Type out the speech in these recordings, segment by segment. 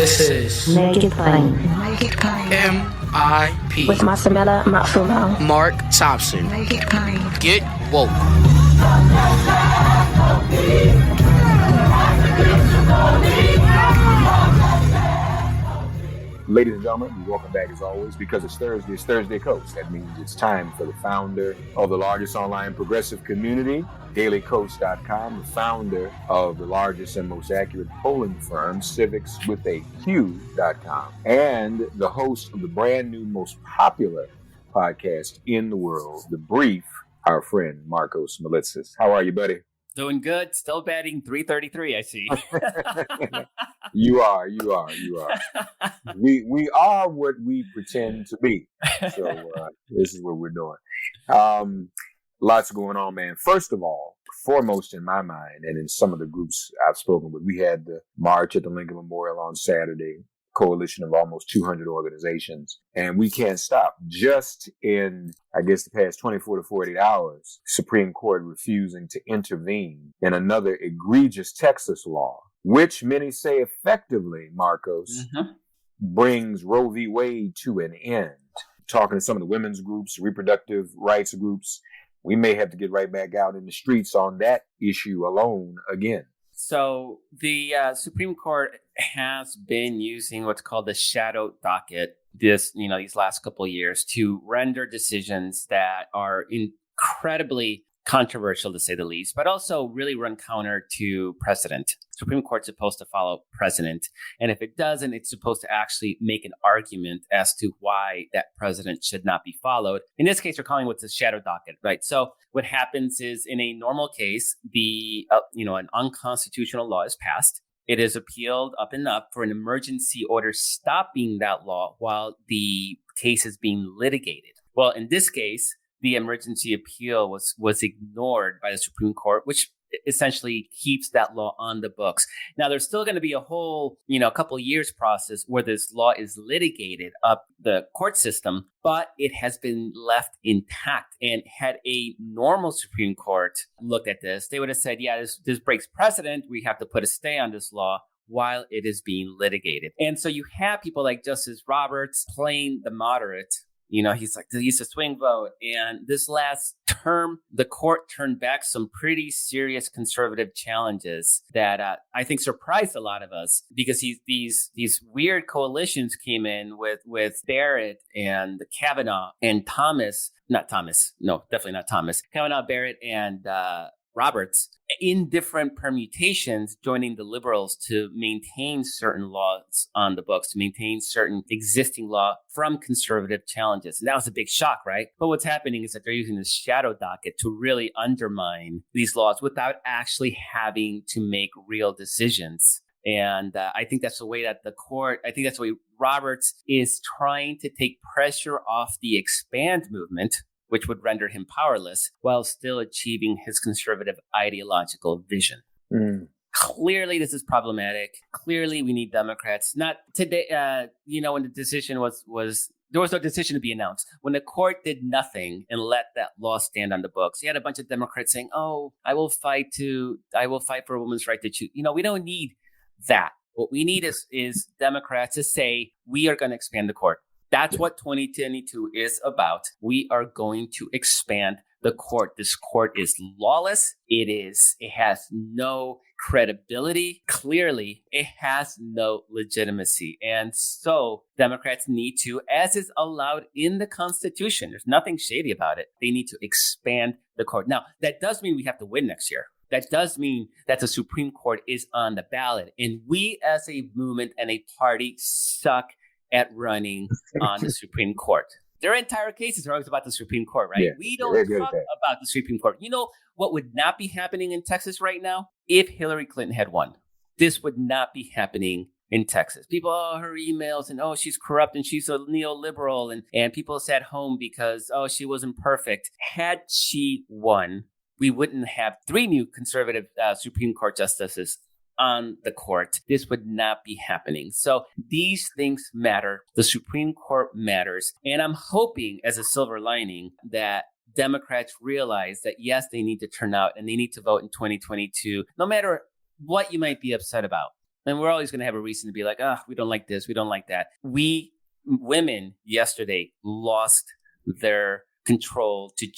This is Make It Plain. MIP With Masamela Matfumo. Mark Thompson. Make it plain. Get woke. Ladies and gentlemen, welcome back as always. Because it's DailyKos. That means it's time for the founder of the largest online progressive community, DailyKos.com, the founder of the largest and most accurate polling firm, Civiqs with a Q.com, and the host of the brand new, most popular podcast in the world, The Brief, our friend Markos Moulitsas. How are you, buddy? Doing good. Still batting .333, I see. You are. We are what we pretend to be. So this is what we're doing. Lots going on, man. First of all, foremost in my mind, and in some of the groups I've spoken with, we had the march at the Lincoln Memorial on Saturday, coalition of almost 200 organizations, and we can't stop. Just in, I guess, the past 24 to 48 hours, Supreme Court refusing to intervene in another egregious Texas law, which many say effectively, Markos, brings Roe v. Wade to an end. Talking to some of the women's groups, reproductive rights groups, we may have to get right back out in the streets on that issue alone again. So the Supreme Court has been using what's called the shadow docket these last couple of years to render decisions that are incredibly controversial, to say the least, but also really run counter to precedent. Supreme Court's supposed to follow precedent. And if it doesn't, it's supposed to actually make an argument as to why that precedent should not be followed. In this case, we're calling what's a shadow docket, right? So what happens is, in a normal case, an unconstitutional law is passed. It is appealed up and up for an emergency order stopping that law while the case is being litigated. Well, in this case, the emergency appeal was ignored by the Supreme Court, which essentially keeps that law on the books. Now, there's still going to be a whole, couple of years process where this law is litigated up the court system, but it has been left intact. And had a normal Supreme Court looked at this, they would have said, yeah, this breaks precedent. We have to put a stay on this law while it is being litigated. And so you have people like Justice Roberts playing the moderate. He's a swing vote. And this last term, the court turned back some pretty serious conservative challenges that I think surprised a lot of us, because these weird coalitions came in with Barrett and Kavanaugh and Kavanaugh, Barrett, and Roberts, in different permutations, joining the liberals to maintain certain laws on the books, to maintain certain existing law from conservative challenges. And that was a big shock, right? But what's happening is that they're using this shadow docket to really undermine these laws without actually having to make real decisions. And I think that's the way that that's the way Roberts is trying to take pressure off the expand movement, which would render him powerless, while still achieving his conservative ideological vision. Clearly, this is problematic. Clearly, we need Democrats. Not today, when the decision was there was no decision to be announced. When the court did nothing and let that law stand on the books, you had a bunch of Democrats saying, "Oh, I will fight for a woman's right to choose." We don't need that. What we need is Democrats to say, we are going to expand the court. That's what 2022 is about. We are going to expand the court. This court is lawless. It has no credibility. Clearly, it has no legitimacy. And so Democrats need to, as is allowed in the Constitution, there's nothing shady about it, they need to expand the court. Now, that does mean we have to win next year. That does mean that the Supreme Court is on the ballot. And we as a movement and a party suck at running on the Supreme Court. Their entire cases are always about the Supreme Court, right? Yeah, we don't talk about the Supreme Court. You know what would not be happening in Texas right now? If Hillary Clinton had won, this would not be happening in Texas. People, her emails, and she's corrupt and she's a neoliberal, and people sat home because, she wasn't perfect. Had she won, we wouldn't have 3 new conservative Supreme Court justices on the court. This would not be happening. So these things matter. The Supreme Court matters. And I'm hoping, as a silver lining, that Democrats realize that, yes, they need to turn out and they need to vote in 2022, no matter what you might be upset about. And we're always going to have a reason to be like, we don't like this, we don't like that. Women yesterday lost their control to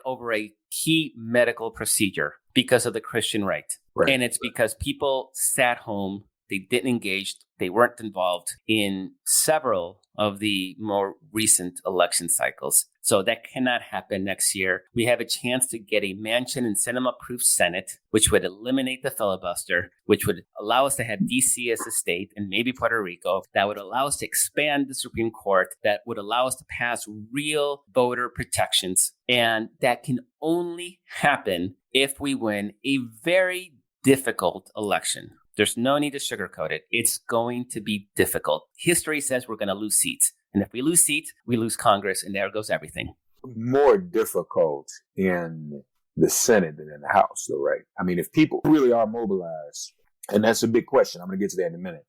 over a key medical procedure because of the Christian right. And it's because people sat home, they didn't engage, they weren't involved in several of the more recent election cycles. So that cannot happen next year. We have a chance to get a Manchin and Sinema-proof Senate, which would eliminate the filibuster, which would allow us to have DC as a state and maybe Puerto Rico. That would allow us to expand the Supreme Court. That would allow us to pass real voter protections. And that can only happen if we win a very difficult election. There's no need to sugarcoat it. It's going to be difficult. History says we're going to lose seats. And if we lose seats, we lose Congress, and there goes everything. More difficult in the Senate than in the House, though, right? I mean, if people really are mobilized, and that's a big question. I'm going to get to that in a minute.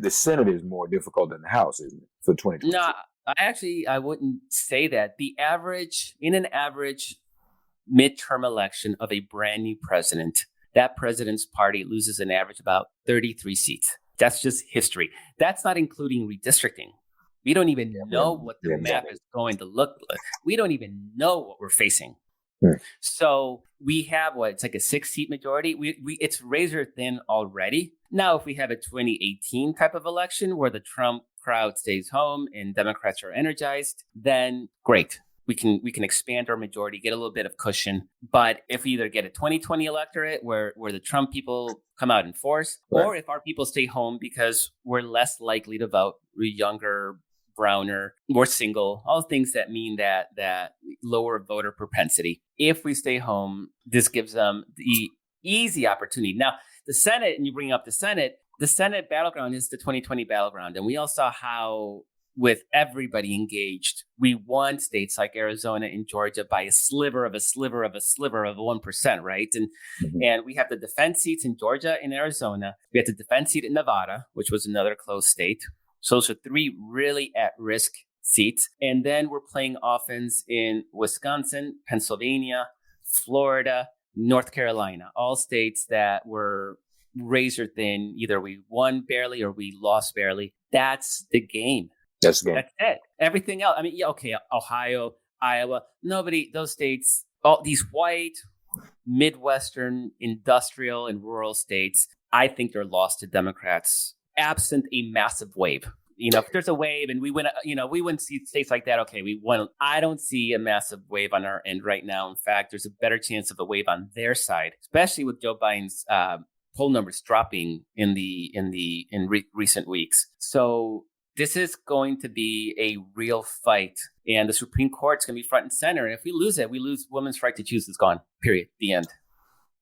The Senate is more difficult than the House, isn't it, for 2022? No, I wouldn't say that. In an average midterm election of a brand new president, that president's party loses an average about 33 seats. That's just history. That's not including redistricting. We don't even know what the map is going to look like. We don't even know what we're facing. So we have it's like a 6-seat majority. It's razor thin already. Now, if we have a 2018 type of election where the Trump crowd stays home and Democrats are energized, then great. We can expand our majority, get a little bit of cushion. But if we either get a 2020 electorate where the Trump people come out in force, or if our people stay home because we're less likely to vote, we're younger, browner, more single, all things that mean that lower voter propensity. If we stay home, this gives them the easy opportunity. Now, the Senate, and you bring up the Senate battleground is the 2020 battleground. And we all saw how, with everybody engaged, we won states like Arizona and Georgia by a sliver of 1%, right? And we have the defense seats in Georgia and Arizona. We have the defense seat in Nevada, which was another close state. So those are 3 really at-risk seats. And then we're playing offense in Wisconsin, Pennsylvania, Florida, North Carolina, all states that were razor thin. Either we won barely or we lost barely. That's the game. That's it. Everything else. I mean, Ohio, Iowa, those states, all these white, Midwestern, industrial, and rural states, I think they're lost to Democrats, absent a massive wave. If there's a wave and we win states like that, okay, we won. I don't see a massive wave on our end right now. In fact, there's a better chance of a wave on their side, especially with Joe Biden's poll numbers dropping in recent weeks. So this is going to be a real fight, and the Supreme Court's going to be front and center. And if we lose it, we lose women's right to choose. Is gone. Period. The end.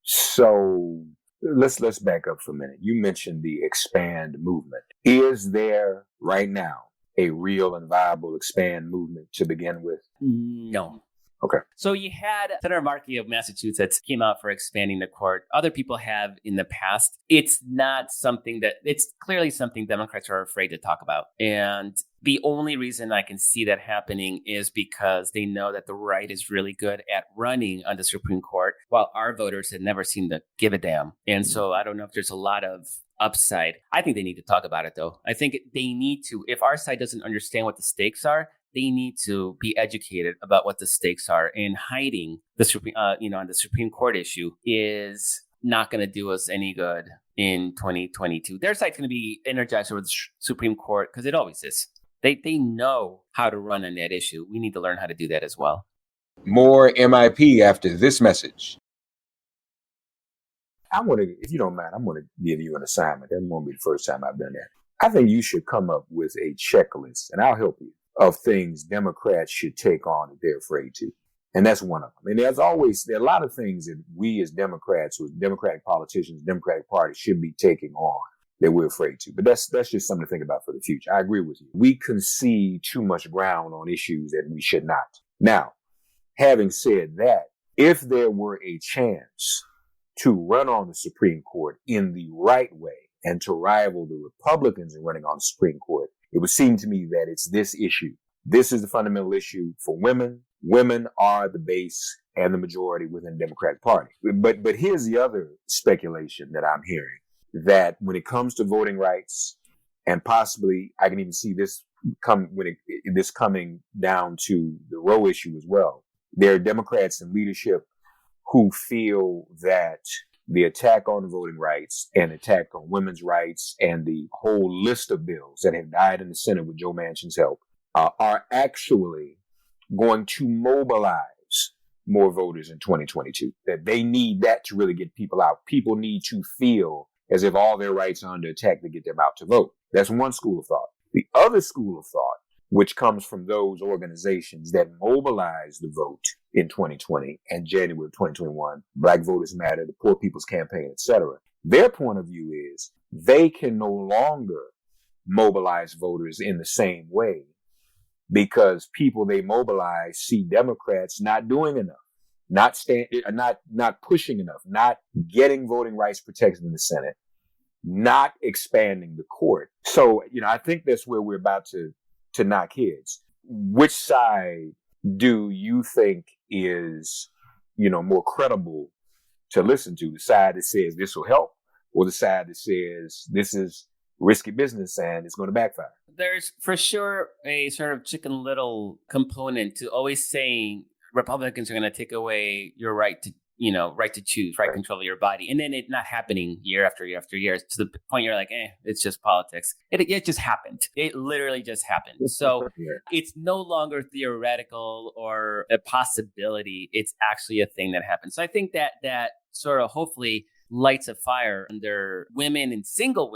So let's back up for a minute. You mentioned the expand movement. Is there right now a real and viable expand movement to begin with? No. Okay. So you had Senator Markey of Massachusetts came out for expanding the court. Other people have in the past. It's clearly something Democrats are afraid to talk about. And the only reason I can see that happening is because they know that the right is really good at running on the Supreme Court, while our voters had never seemed to give a damn. And so I don't know if there's a lot of upside. I think they need to talk about it, though. I think they need to. If our side doesn't understand what the stakes are, they need to be educated about what the stakes are. And hiding the Supreme, on the Supreme Court issue is not going to do us any good in 2022. Their side's going to be energized over the Supreme Court because it always is. They know how to run on that issue. We need to learn how to do that as well. More MIP after this message. If you don't mind, I'm going to give you an assignment. That won't be the first time I've done that. I think you should come up with a checklist, and I'll help you, of things Democrats should take on that they're afraid to. And that's one of them. And there are a lot of things that we as Democrats, with Democratic politicians, Democratic Party should be taking on that we're afraid to. But that's just something to think about for the future. I agree with you. We concede too much ground on issues that we should not. Now, having said that, if there were a chance to run on the Supreme Court in the right way and to rival the Republicans in running on the Supreme Court, it would seem to me that it's this issue. This is the fundamental issue for women. Women are the base and the majority within the Democratic Party. But here's the other speculation that I'm hearing. that when it comes to voting rights, and possibly I can even see this coming down to the Roe issue as well. There are Democrats in leadership who feel that the attack on voting rights and attack on women's rights and the whole list of bills that have died in the Senate with Joe Manchin's help are actually going to mobilize more voters in 2022, that they need that to really get people out. People need to feel as if all their rights are under attack to get them out to vote. That's one school of thought. The other school of thought, which comes from those organizations that mobilized the vote in 2020 and January of 2021, Black Voters Matter, the Poor People's Campaign, etc. Their point of view is they can no longer mobilize voters in the same way because people they mobilize see Democrats not doing enough, not pushing enough, not getting voting rights protected in the Senate, not expanding the court. So, I think that's where we're about to knock heads. Which side do you think is, more credible to listen to? The side that says this will help, or the side that says this is risky business and it's going to backfire? There's for sure a sort of Chicken Little component to always saying Republicans are going to take away your right to choose, right control of your body. And then it not happening year after year after year to the point you're like, it's just politics. It just happened. It literally just happened. So it's no longer theoretical or a possibility. It's actually a thing that happened. So I think that sort of hopefully lights a fire under women and single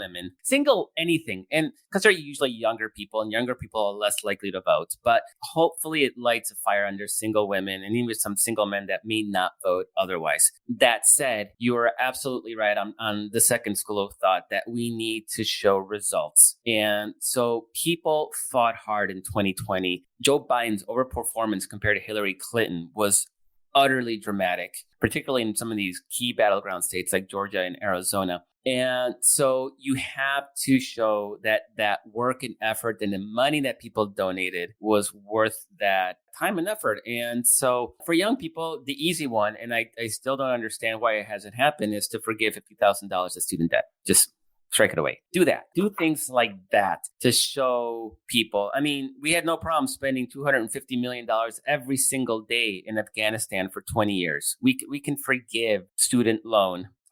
anything. And because they're usually younger people and younger people are less likely to vote. But hopefully it lights a fire under single women and even some single men that may not vote otherwise. That said, you are absolutely right on the second school of thought that we need to show results. And so people fought hard in 2020. Joe Biden's overperformance compared to Hillary Clinton was utterly dramatic, particularly in some of these key battleground states like Georgia and Arizona. And so you have to show that work and effort and the money that people donated was worth that time and effort. And so for young people, the easy one, and I still don't understand why it hasn't happened, is to forgive $50,000 of student debt. Just strike it away. Do that. Do things like that to show people. I mean, we had no problem spending $250 million every single day in Afghanistan for 20 years. We can forgive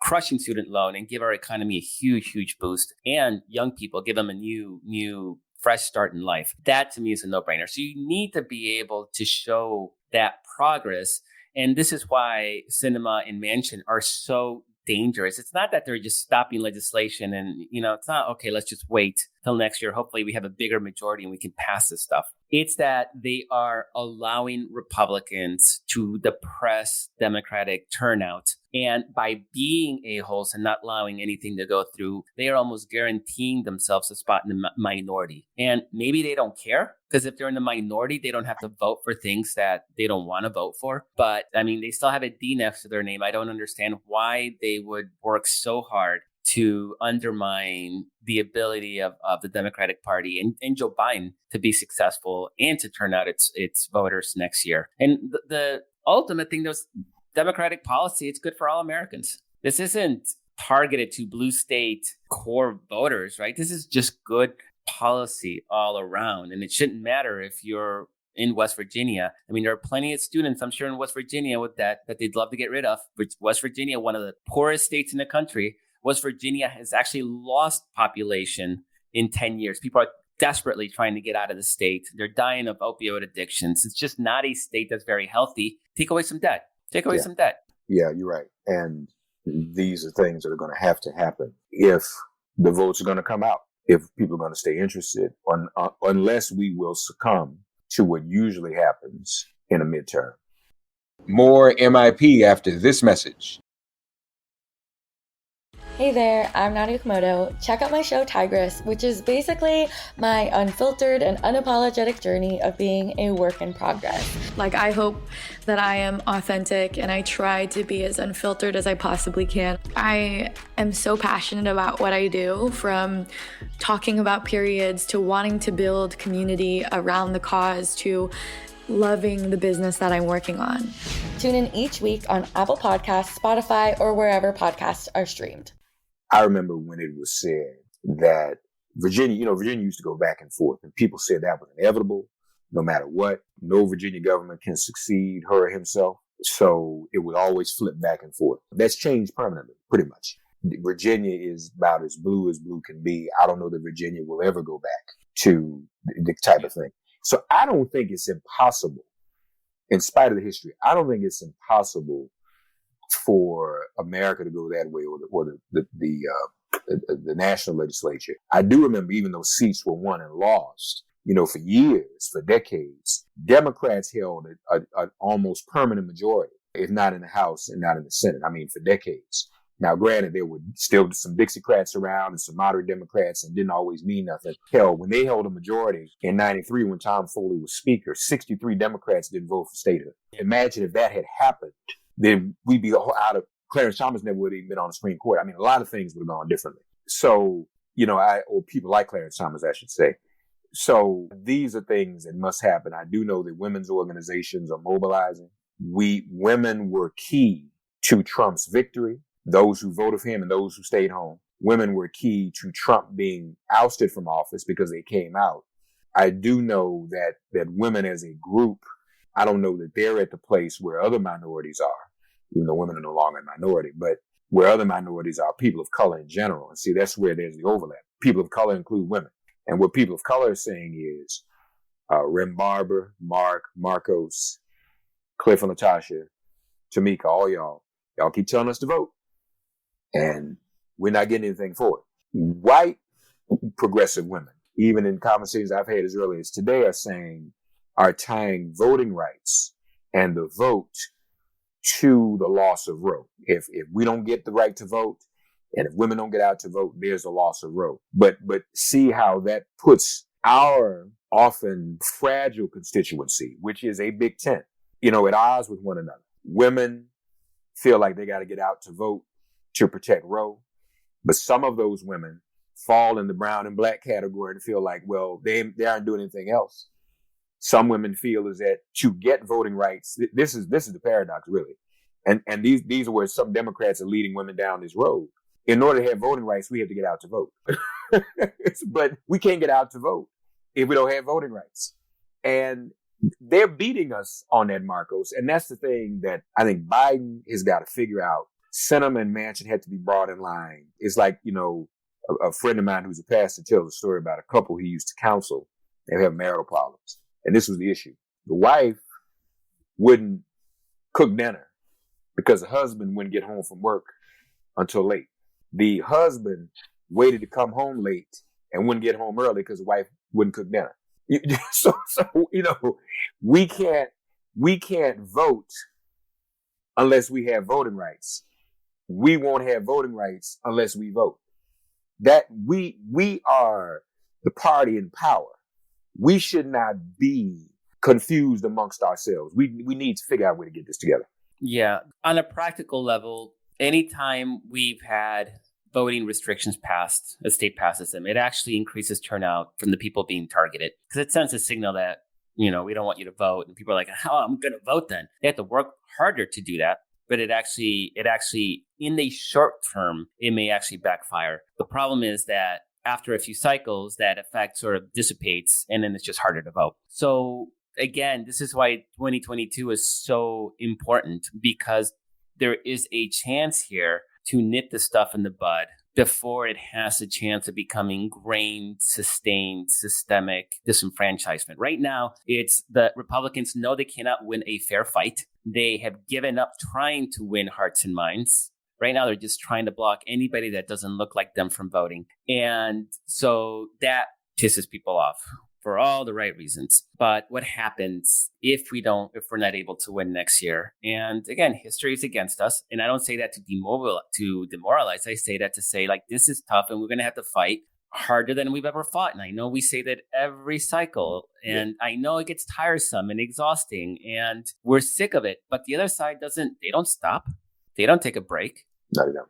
crushing student loan and give our economy a huge, huge boost. And young people, give them a new fresh start in life. That to me is a no-brainer. So you need to be able to show that progress. And this is why Sinema and Manchin are so dangerous. It's not that they're just stopping legislation and, it's not, okay, let's just wait till next year. Hopefully we have a bigger majority and we can pass this stuff. It's that they are allowing Republicans to depress Democratic turnout. And by being a-holes and not allowing anything to go through, they are almost guaranteeing themselves a spot in the minority. And maybe they don't care, because if they're in the minority, they don't have to vote for things that they don't want to vote for. But I mean, they still have a D next to their name. I don't understand why they would work so hard to undermine the ability of the Democratic Party and Joe Biden to be successful and to turn out its voters next year. And the ultimate thing, those Democratic policy, it's good for all Americans. This isn't targeted to blue state core voters, right? This is just good policy all around. And it shouldn't matter if you're in West Virginia. I mean, there are plenty of students, I'm sure, in West Virginia with that they'd love to get rid of. West Virginia, one of the poorest states in the country. West Virginia has actually lost population in 10 years. People are desperately trying to get out of the state. They're dying of opioid addictions. It's just not a state that's very healthy. Take away some debt. Some debt. Yeah, you're right. And these are things that are going to have to happen if the votes are going to come out, if people are going to stay interested, unless we will succumb to what usually happens in a midterm. More MIP after this message. Hey there, I'm Nadia Komodo. Check out my show Tigress, which is basically my unfiltered and unapologetic journey of being a work in progress. I hope that I am authentic and I try to be as unfiltered as I possibly can. I am so passionate about what I do, from talking about periods to wanting to build community around the cause to loving the business that I'm working on. Tune in each week on Apple Podcasts, Spotify, or wherever podcasts are streamed. I remember when it was said that Virginia used to go back and forth, and people said that was inevitable. No matter what, no Virginia government can succeed her or himself. So it would always flip back and forth. That's changed permanently, pretty much. Virginia is about as blue can be. I don't know that Virginia will ever go back to the type of thing. So I don't think it's impossible, in spite of the history, I don't think it's impossible for America to go that way, or the national legislature. I do remember, even though seats were won and lost, for years, for decades, Democrats held an almost permanent majority, if not in the House and not in the Senate. I mean, for decades. Now, granted, there were still some Dixiecrats around and some moderate Democrats, and didn't always mean nothing. Hell, when they held a majority in 93, when Tom Foley was Speaker, 63 Democrats didn't vote for statehood. Imagine if that had happened, then we'd be out of, Clarence Thomas never would have even been on the Supreme Court. I mean, a lot of things would have gone differently. So, or people like Clarence Thomas, I should say. So these are things that must happen. I do know that women's organizations are mobilizing. Women were key to Trump's victory. Those who voted for him and those who stayed home. Women were key to Trump being ousted from office because they came out. I do know that women as a group, I don't know that they're at the place where other minorities are, even though women are no longer a minority, but where other minorities are, people of color in general. And see, that's where there's the overlap. People of color include women. And what people of color are saying is, Rem Barber, Mark, Markos, Cliff and Latasha, Tamika, all y'all keep telling us to vote. And we're not getting anything for it. White progressive women, even in conversations I've had as early as today, are tying voting rights and the vote to the loss of Roe. If we don't get the right to vote, and if women don't get out to vote, there's a loss of Roe. But see how that puts our often fragile constituency, which is a big tent, at odds with one another. Women feel like they got to get out to vote to protect Roe. But some of those women fall in the brown and black category and feel like, well, they aren't doing anything else. Some women feel is that to get voting rights, this is the paradox, really. And these are where some Democrats are leading women down this road. In order to have voting rights, we have to get out to vote. But we can't get out to vote if we don't have voting rights. And they're beating us on that, Markos. And that's the thing that I think Biden has got to figure out. Sinema and Manchin had to be brought in line. It's like, a friend of mine who's a pastor tells a story about a couple he used to counsel. They have marital problems. And this was the issue. The wife wouldn't cook dinner because the husband wouldn't get home from work until late. The husband waited to come home late and wouldn't get home early because the wife wouldn't cook dinner. So we can't vote unless we have voting rights. We won't have voting rights unless we vote. That we are the party in power. We should not be confused amongst ourselves. We need to figure out a way to get this together. Yeah. On a practical level, anytime we've had voting restrictions passed, a state passes them, it actually increases turnout from the people being targeted because it sends a signal that, we don't want you to vote. And people are like, how I'm going to vote then? They have to work harder to do that. But it actually, in the short term, it may actually backfire. The problem is that after a few cycles, that effect sort of dissipates and then it's just harder to vote. So again, this is why 2022 is so important because there is a chance here to nip the stuff in the bud before it has a chance of becoming ingrained, sustained, systemic disenfranchisement. Right now, it's the Republicans know they cannot win a fair fight. They have given up trying to win hearts and minds. Right now, they're just trying to block anybody that doesn't look like them from voting. And so that pisses people off for all the right reasons. But what happens if we're not able to win next year? And again, history is against us. And I don't say that to demoralize. I say that to say, like, this is tough and we're going to have to fight harder than we've ever fought. And I know we say that every cycle. And I know it gets tiresome and exhausting and we're sick of it. But the other side they don't stop. They don't take a break. No, they don't.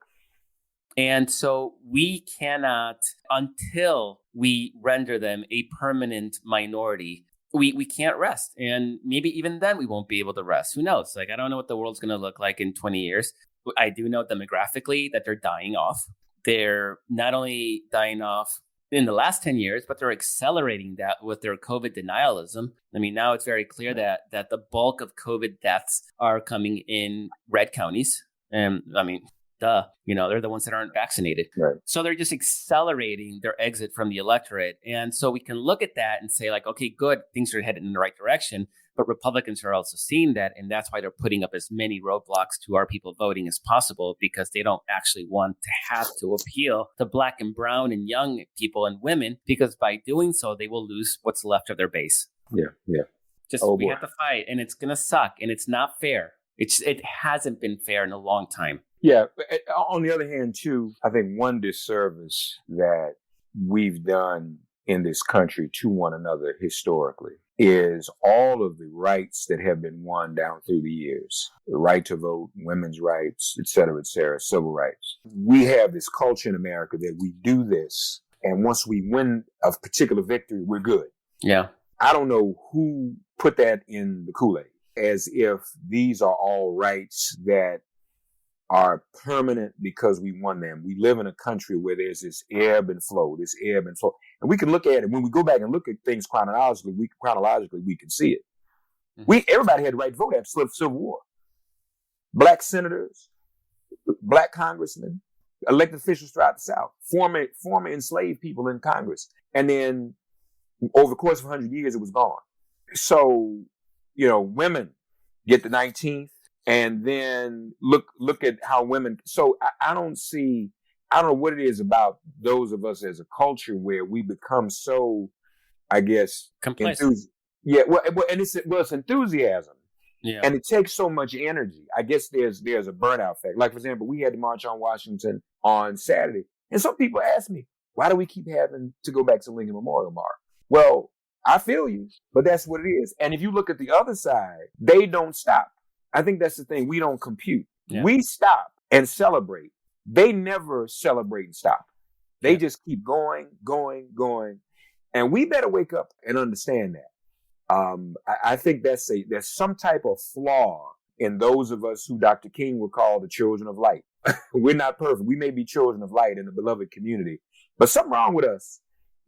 And so we cannot, until we render them a permanent minority, we can't rest. And maybe even then we won't be able to rest. Who knows? Like, I don't know what the world's going to look like in 20 years. I do know demographically that they're dying off. they're not only dying off in the last 10 years, but they're accelerating that with their COVID denialism. I mean, now it's very clear that the bulk of COVID deaths are coming in red counties. And I mean, they're the ones that aren't vaccinated. Right. So they're just accelerating their exit from the electorate. And so we can look at that and say like, okay, good, things are headed in the right direction. But Republicans are also seeing that. And that's why they're putting up as many roadblocks to our people voting as possible, because they don't actually want to have to appeal to Black and brown and young people and women, because by doing so, they will lose what's left of their base. Yeah. We have to fight, and it's going to suck, and it's not fair. It hasn't been fair in a long time. Yeah. But on the other hand, too, I think one disservice that we've done in this country to one another historically is all of the rights that have been won down through the years. The right to vote, women's rights, et cetera, civil rights. We have this culture in America that we do this, and once we win a particular victory, we're good. Yeah. I don't know who put that in the Kool-Aid, as if these are all rights that are permanent because we won them. We live in a country where there's this ebb and flow. And we can look at it. When we go back and look at things chronologically, we can see it. Mm-hmm. Everybody had the right to vote after the Civil War. Black senators, Black congressmen, elected officials throughout the South, former enslaved people in Congress. And then over the course of 100 years, it was gone. So, women get the 19th. And then look at how women. So I don't know what it is about those of us as a culture where we become so, I guess, complacent. Yeah, well, and it's enthusiasm. Yeah, and it takes so much energy. I guess there's a burnout effect. Like, for example, we had the March on Washington on Saturday, and some people ask me, why do we keep having to go back to Lincoln Memorial, Mark? Well, I feel you, but that's what it is. And if you look at the other side, they don't stop. I think that's the thing. We don't compute. Yeah. We stop and celebrate. They never celebrate and stop. They just keep going. And we better wake up and understand that. I think there's some type of flaw in those of us who Dr. King would call the children of light. We're not perfect. We may be children of light in the beloved community, but something wrong with us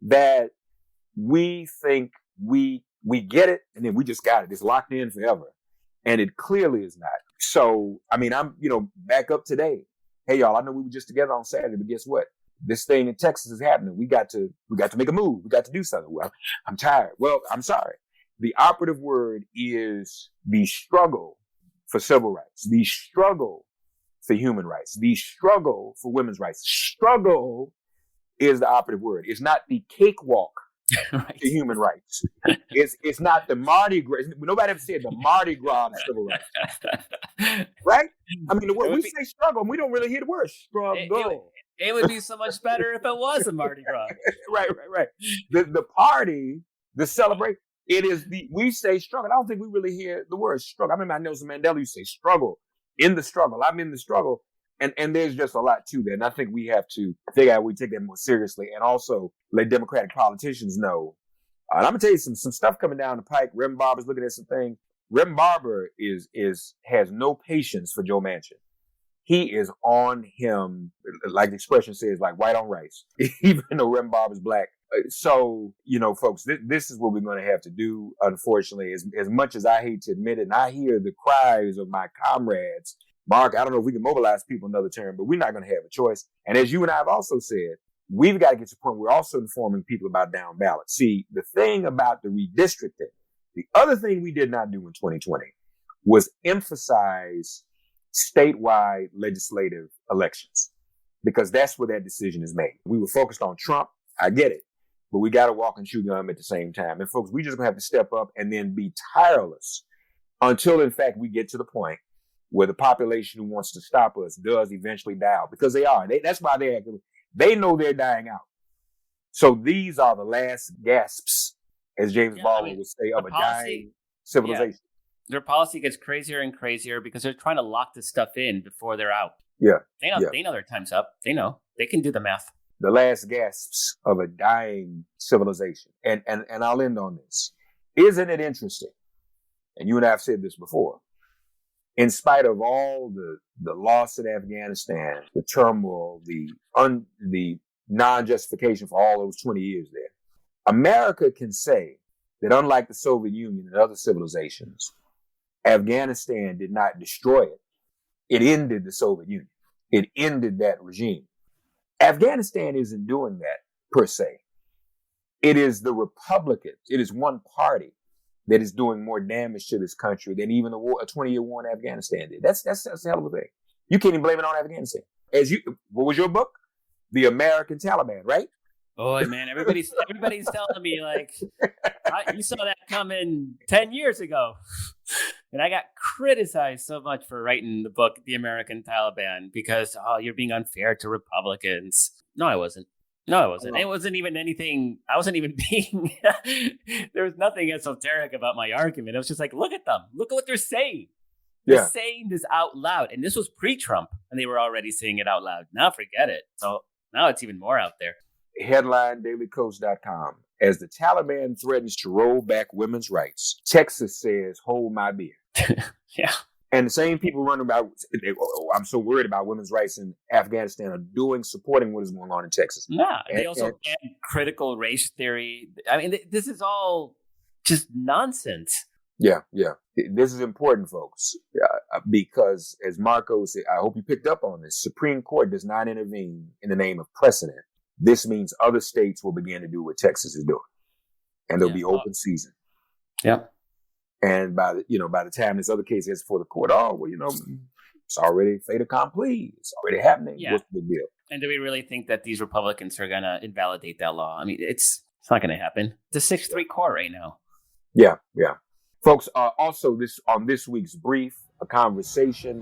that we think we get it and then we just got it. It's locked in forever. And it clearly is not. So, I mean, I'm, back up today. Hey, y'all, I know we were just together on Saturday, but guess what? This thing in Texas is happening. We got to make a move. We got to do something. Well, I'm tired. Well, I'm sorry. The operative word is the struggle for civil rights, the struggle for human rights, the struggle for women's rights. Struggle is the operative word. It's not the cakewalk right. To human rights. It's not the Mardi Gras. Nobody ever said the Mardi Gras of civil rights. Right? I mean, we say struggle, and we don't really hear the word struggle. It would be so much better if it was a Mardi Gras. Right. The party, the celebration, we say struggle. I don't think we really hear the word struggle. I remember Nelson Mandela used to say struggle. In the struggle. I'm in the struggle. And there's just a lot to that. And I think we have to figure out we take that more seriously and also let Democratic politicians know. And I'm going to tell you some stuff coming down the pike. Reverend Barber's looking at some things. Reverend Barber has no patience for Joe Manchin. He is on him, like the expression says, like white on rice, even though Reverend Barber's black. So, folks, this is what we're going to have to do, unfortunately, as much as I hate to admit it. And I hear the cries of my comrades. Mark, I don't know if we can mobilize people another term, but we're not going to have a choice. And as you and I have also said, we've got to get to the point where we're also informing people about down ballot. See, the thing about the redistricting, the other thing we did not do in 2020 was emphasize statewide legislative elections, because that's where that decision is made. We were focused on Trump. I get it, but we got to walk and chew gum at the same time. And folks, we just going to have to step up and then be tireless until, in fact, we get to the point where the population who wants to stop us does eventually die out, because they are. That's why they know they're dying out. So these are the last gasps, as James Baldwin would say, of a dying civilization. Yeah. Their policy gets crazier and crazier because they're trying to lock this stuff in before they're out. Yeah. They know their time's up. They know. They can do the math. The last gasps of a dying civilization. And I'll end on this. Isn't it interesting? And you and I have said this before. in spite of all the loss in Afghanistan, the turmoil, the non-justification for all those 20 years there, America can say that unlike the Soviet Union and other civilizations, Afghanistan did not destroy it. It ended the Soviet Union. It ended that regime. Afghanistan isn't doing that per se. It is the Republicans. It is one party that is doing more damage to this country than even a 20-year war in Afghanistan did. That's a hell of a thing. You can't even blame it on Afghanistan. What was your book? The American Taliban, right? Oh man, everybody's telling me like, you saw that coming 10 years ago, and I got criticized so much for writing the book, The American Taliban, because you're being unfair to Republicans. No, I wasn't. It wasn't even anything. I wasn't even being. There was nothing esoteric about my argument. It was just like, look at them. Look at what they're saying. They're saying this out loud, and this was pre-Trump, and they were already saying it out loud. Now forget it. So now it's even more out there. Headline, DailyKos.com. As the Taliban threatens to roll back women's rights, Texas says, hold my beer. Yeah. And the same people running about, I'm so worried about women's rights in Afghanistan are supporting what is going on in Texas. Yeah. They also banned critical race theory. I mean, this is all just nonsense. Yeah. This is important, folks, because as Markos said, I hope you picked up on this, Supreme Court does not intervene in the name of precedent. This means other states will begin to do what Texas is doing, and there'll be open season. Yeah. And by the time this other case gets before the court, it's already fait accompli. It's already happening. Yeah. What's the big deal? And do we really think that these Republicans are going to invalidate that law? I mean, it's not going to happen. It's a 6-3 court right now. Yeah. Folks, also on this week's brief, a conversation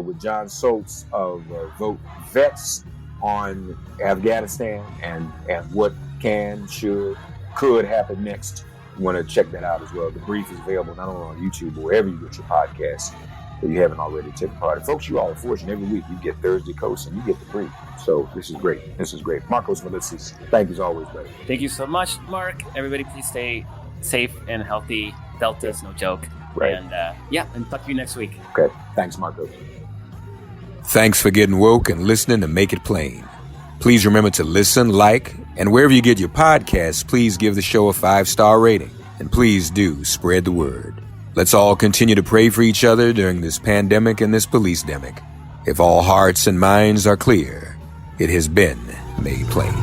with John Soltz of Vote Vets on Afghanistan and what could happen next. You want to check that out as well. The brief is available not only on YouTube, but wherever you get your podcasts, if you haven't already taken part. And folks, you all are fortunate. Every week you get DailyKos and you get the brief. So this is great. Markos Moulitsas, thank you as always, buddy. Thank you so much, Mark. Everybody, please stay safe and healthy. Delta's no joke. Right. And talk to you next week. Okay. Thanks, Markos. Thanks for getting woke and listening to Make It Plain. Please remember to listen, like, and wherever you get your podcasts, please give the show a 5-star rating. And please do spread the word. Let's all continue to pray for each other during this pandemic and this police-demic. If all hearts and minds are clear, it has been made plain.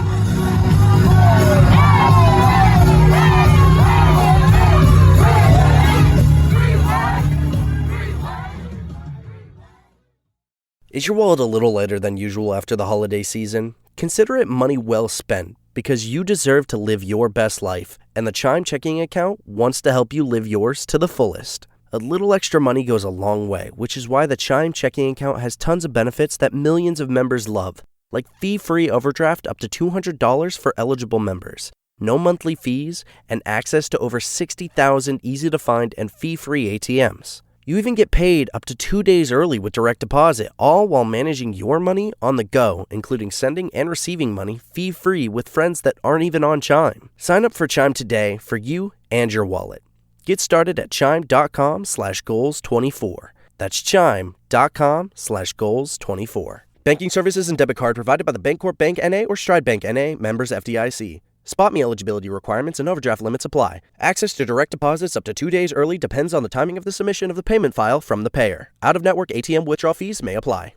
Is your wallet a little lighter than usual after the holiday season? Consider it money well spent, because you deserve to live your best life, and the Chime checking account wants to help you live yours to the fullest. A little extra money goes a long way, which is why the Chime checking account has tons of benefits that millions of members love, like fee-free overdraft up to $200 for eligible members, no monthly fees, and access to over 60,000 easy-to-find and fee-free ATMs. You even get paid up to 2 days early with direct deposit, all while managing your money on the go, including sending and receiving money fee-free with friends that aren't even on Chime. Sign up for Chime today for you and your wallet. Get started at chime.com/goals24. That's chime.com/goals24. Banking services and debit card provided by the Bancorp Bank N.A. or Stride Bank N.A. members FDIC. Spot me eligibility requirements and overdraft limits apply. Access to direct deposits up to 2 days early depends on the timing of the submission of the payment file from the payer. Out-of-network ATM withdrawal fees may apply.